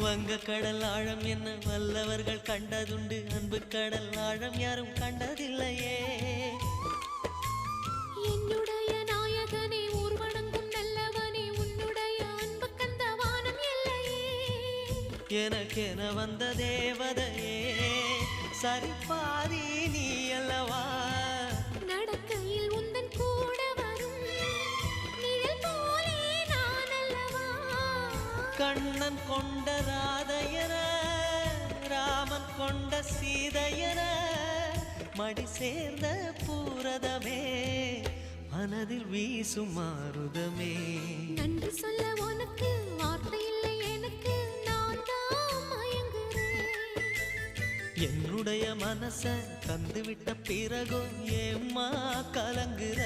வங்க கடல் ஆழம் என்ன வல்லவர்கள் கண்டதுண்டு, அன்பு கடல் ஆழம் யாரும் கண்டதில்லையே. என்னுடைய நாயகனே ஊர்வணங்கும் நல்லவனே, உன்னுடைய அன்பு கந்த வானம் எல்லையே. எனக்கென வந்த தேவதையே சரிபாதி நீ அல்லவா. நடக்கையில் உந்தன் கூட வரும் நிழல் போலே நான் அல்லவா. கண்ணன் கொண்ட ராதையர ராமன் கொண்ட சீதையர மடி சேர்ந்த பூரதமே மனதில் வீசும் மாருதமே. நன்றி சொல்ல உனக்கு வார்த்தை இல்லை எனக்கு, நான் தான் மயங்குறேன். என்னுடைய மனச தந்துவிட்ட பிறகும் ஏம்மா கலங்குற.